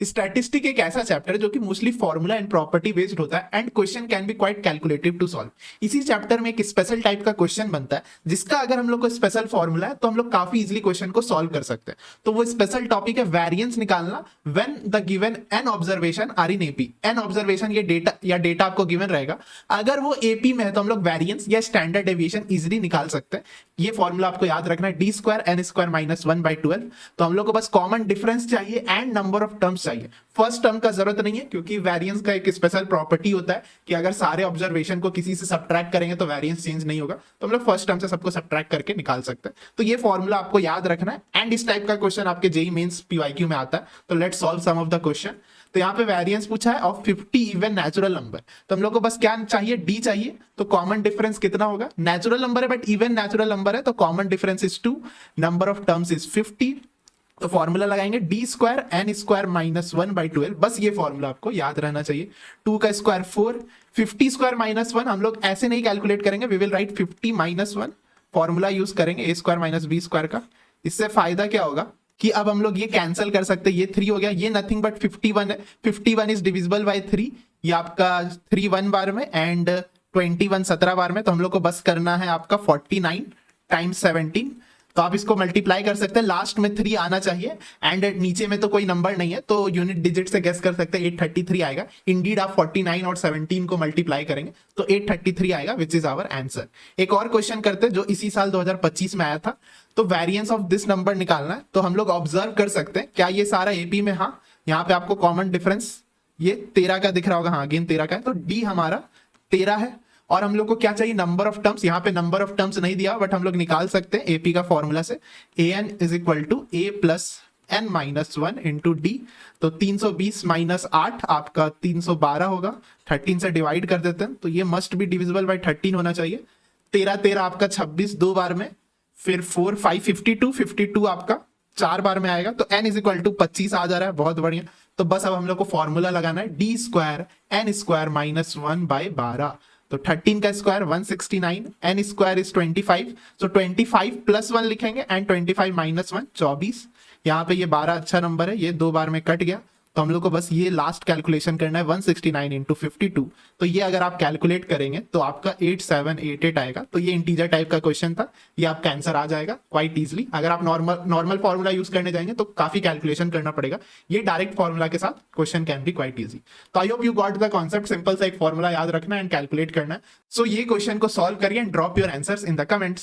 Statistic एक ऐसा chapter है जो कि mostly formula and property based होता है and question can be quite calculative to solve. इसी चैप्टर में एक स्पेशल टाइप का क्वेश्चन बनता है जिसका अगर हम लोग को स्पेशल फॉर्मूला है तो हम लोग काफी इजीली क्वेश्चन को सॉल्व कर सकते हैं। तो वो स्पेशल टॉपिक है वेरिएंस निकालना when the given N observation are in AP. N observation ये डेटा या डेटा आपको गिवन रहेगा, अगर वो एपी में है तो हम लोग वेरिएंस या स्टैंडर्ड डेविएशन इजीली निकाल सकते हैं। ये फॉर्मूला आपको याद रखना है, D square N square minus 1/12। तो हम लोग को बस कॉमन डिफरेंस चाहिए एंड नंबर ऑफ टर्म्स चाहिए। फर्स्ट टर्म का जरूरत नहीं है क्योंकि वेरिएंस का एक स्पेशल प्रॉपर्टी होता है कि अगर सारे ऑब्जर्वेशन को किसी से सब्ट्रैक्ट करेंगे तो वेरिएंस चेंज नहीं होगा, तो हम लोग फर्स्ट टर्म से सबको सब्ट्रैक्ट करके निकाल सकते हैं। तो ये फॉर्मूला आपको याद रखना है एंड इस टाइप का क्वेश्चन आपके जेईई मेंस पीवाईक्यू में आता है। तो let's solve some of the question. तो यहाँ पे वेरिएंस पूछा है ऑफ 50 इवन नेचुरल नंबर। तो हम लोग को बस क्या चाहिए, डी चाहिए। तो कॉमन डिफरेंस कितना होगा, नेचुरल नंबर है बट इवन नेचुरल नंबर है तो common difference is 2, number of terms is 50। तो फॉर्मूला लगाएंगे D square N square minus 1/12। बस ये फॉर्मूला आपको याद रहना चाहिए। 2 का स्क्वायर 4, 50 स्क्वायर माइनस 1 हम लोग ऐसे नहीं कैलकुलेट करेंगे, we will write 50 minus 1। Formula use करेंगे A square minus B square का। इससे फायदा क्या होगा कि अब हम लोग ये कैंसिल कर सकते हैं, ये 3 हो गया, ये नथिंग बट 51 है। 51 इज डिविजिबल बाय 3, ये आपका 3 1 बार में एंड 21 17 बार में। तो हम लोग को बस करना है आपका 49 टाइम्स 17। तो आप इसको मल्टीप्लाई कर सकते हैं, लास्ट में 3 आना चाहिए एंड नीचे में तो कोई नंबर नहीं है तो यूनिट डिजिट से गेस कर सकते हैं 833 आएगा। इंडीड आप 49 और 17 को मल्टीप्लाई करेंगे तो 833 आएगा विच इज आवर आंसर। एक और क्वेश्चन करते हैं जो इसी साल 2025 में आया था। तो वेरिएंस ऑफ दिस नंबर निकालना है। तो हम लोग ऑब्जर्व कर सकते हैं क्या ये सारा एपी में, हाँ यहाँ पे आपको कॉमन डिफरेंस ये 13 का दिख रहा होगा, हाँ अगेन 13 का है। तो डी हमारा 13 है और हम लोग को क्या चाहिए, नंबर ऑफ टर्म्स। यहाँ पे नंबर ऑफ टर्म्स नहीं दिया बट हम लोग निकाल सकते हैं एपी का फॉर्मूला से, A N is equal to A plus N minus 1 into D. तो 320 माइनस 8 आपका 312 होगा। 13 से डिवाइड कर देते हैं तो ये मस्ट बी डिविजिबल बाई 13 होना चाहिए। 13 13 आपका 26 2 बार में, फिर 4 5 52 52 आपका 4 बार में आएगा। तो n इज इक्वल टू 25 आ जा रहा है, बहुत बढ़िया। तो बस अब हम लोग को फॉर्मूला लगाना है D square N square minus 1/12। तो 13 का स्क्वायर 169, एन स्क्वायर इज 25, तो 25 प्लस 1 लिखेंगे एंड 25 माइनस 1 24। यहाँ पे ये 12 अच्छा नंबर है, ये 2 बार में कट गया। तो हम लोग को बस ये लास्ट कैलकुलेशन करना है 169 इंटू 52। तो ये अगर आप कैलकुलेट करेंगे तो आपका 8788 आएगा। तो ये इंटीजर टाइप का क्वेश्चन था, ये आपका आंसर आ जाएगा क्वाइट इजीली। अगर आप नॉर्मल फॉर्मूला यूज करने जाएंगे तो काफी कैलकुलेशन करना पड़ेगा, ये डायरेक्ट फॉर्मूला के साथ question can be quite easy. तो I hope you got the concept. Simple सा एक फॉर्मूला याद रखना एंड कैलकुलेट करना है। सो ये क्वेश्चन को सॉल्व करिए and drop your answers in the comments.